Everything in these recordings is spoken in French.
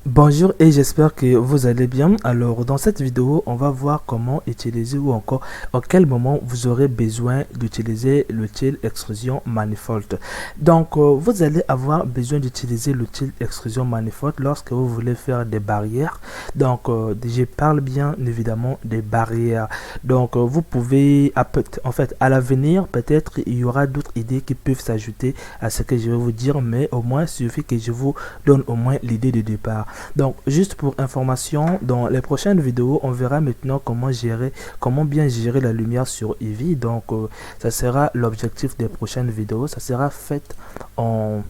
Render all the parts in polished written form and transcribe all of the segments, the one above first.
Bonjour et j'espère que vous allez bien. Alors dans cette vidéo, on va voir comment utiliser ou encore à quel moment vous aurez besoin d'utiliser l'outil extrusion manifold. Donc vous allez avoir besoin d'utiliser l'outil extrusion manifold lorsque vous voulez faire des barrières. Donc je parle bien évidemment des barrières. Donc vous pouvez en fait à l'avenir peut-être il y aura d'autres idées qui peuvent s'ajouter à ce que je vais vous dire, mais au moins il suffit que je vous donne au moins l'idée de départ. Donc juste pour information, dans les prochaines vidéos on verra maintenant comment bien gérer la lumière sur Eevee. Donc ça sera l'objectif des prochaines vidéos, ça sera fait en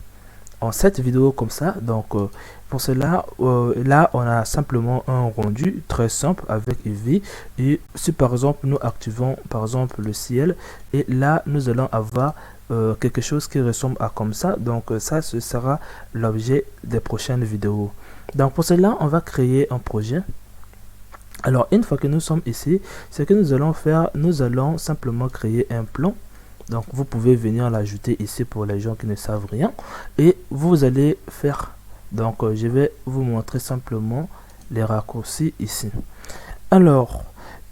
7 vidéos comme ça. Donc pour cela là on a simplement un rendu très simple avec Eevee. Et si par exemple nous activons par exemple le ciel, et là nous allons avoir quelque chose qui ressemble à comme ça. Donc ça ce sera l'objet des prochaines vidéos. Donc pour cela on va créer un projet. Alors une fois que nous sommes ici, ce que nous allons faire, nous allons simplement créer un plan. Donc vous pouvez venir l'ajouter ici pour les gens qui ne savent rien, et vous allez faire, donc je vais vous montrer simplement les raccourcis ici. Alors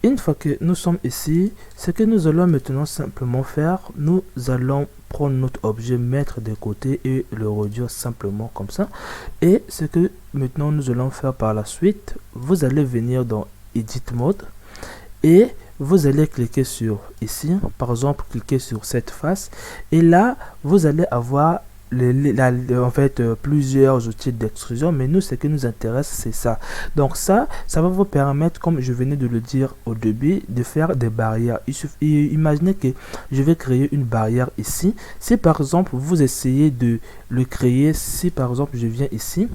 une fois que nous sommes ici, ce que nous allons maintenant simplement faire, nous allons prendre notre objet, mettre de côté et le réduire simplement comme ça. Et ce que maintenant nous allons faire par la suite, vous allez venir dans Edit Mode et vous allez cliquer sur ici, par exemple cliquer sur cette face, et là vous allez avoir en fait plusieurs outils d'extrusion, mais nous ce qui nous intéresse c'est ça. Donc ça va vous permettre, comme je venais de le dire au début, de faire des barrières. Imaginez que je vais créer une barrière ici. Si par exemple vous essayez de le créer, si par exemple je viens ici,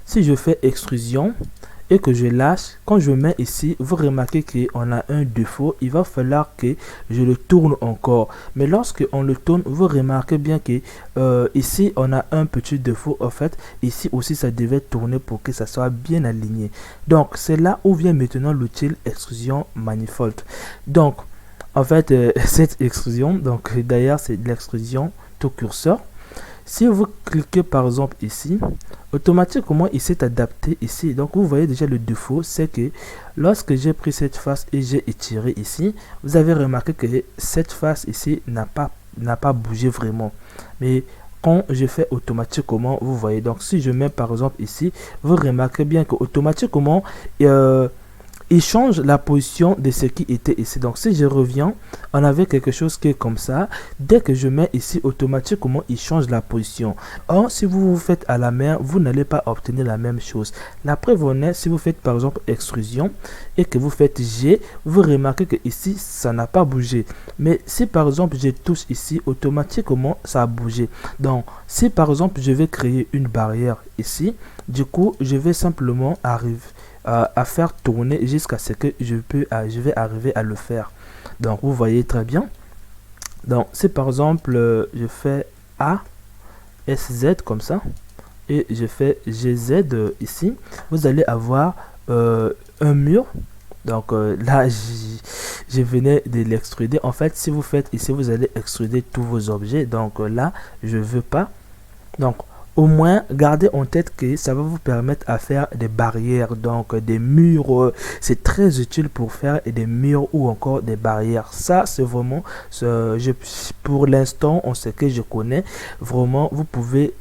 si je fais extrusion et que je lâche, quand je mets ici, vous remarquez qu'on a un défaut. Il va falloir que je le tourne encore. Mais lorsque on le tourne, vous remarquez bien que ici on a un petit défaut. En fait ici aussi ça devait tourner pour que ça soit bien aligné. Donc c'est là où vient maintenant l'outil extrusion manifold. Donc en fait cette extrusion, donc d'ailleurs c'est de l'extrusion tout curseur. Si vous cliquez par exemple ici, automatiquement il s'est adapté ici. Donc vous voyez déjà le défaut, c'est que lorsque j'ai pris cette face et j'ai étiré ici, vous avez remarqué que cette face ici n'a pas bougé vraiment. Mais quand je fais automatiquement, vous voyez, donc si je mets par exemple ici, vous remarquez bien que automatiquement il change la position de ce qui était ici. Donc si je reviens, on avait quelque chose qui est comme ça. Dès que je mets ici, automatiquement il change la position. Or si vous faites à la main, vous n'allez pas obtenir la même chose. La preuve en est, si vous faites par exemple extrusion et que vous faites G, vous remarquez que ici ça n'a pas bougé. Mais si par exemple je touche ici, automatiquement ça a bougé. Donc si par exemple je vais créer une barrière ici, du coup je vais simplement arriver à faire tourner jusqu'à ce que je vais arriver à le faire. Donc vous voyez très bien. Donc si par exemple je fais A SZ comme ça et je fais GZ ici, vous allez avoir un mur. Donc là je venais de l'extruder. En fait si vous faites ici, vous allez extruder tous vos objets. Donc là je veux pas. Donc au moins, gardez en tête que ça va vous permettre à faire des barrières, donc des murs. C'est très utile pour faire des murs ou encore des barrières. Ça, c'est vraiment, pour l'instant, en ce que je connais, vraiment, vous pouvez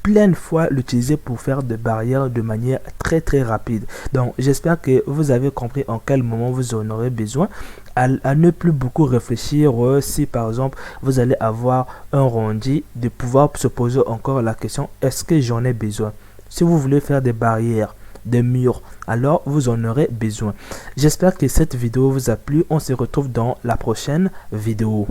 plein de fois l'utiliser pour faire des barrières de manière très rapide. Donc j'espère que vous avez compris en quel moment vous en aurez besoin, à ne plus beaucoup réfléchir. Si par exemple vous allez avoir un rendu, de pouvoir se poser encore la question, est-ce que j'en ai besoin? Si vous voulez faire des barrières, des murs, alors vous en aurez besoin. J'espère que cette vidéo vous a plu. On se retrouve dans la prochaine vidéo.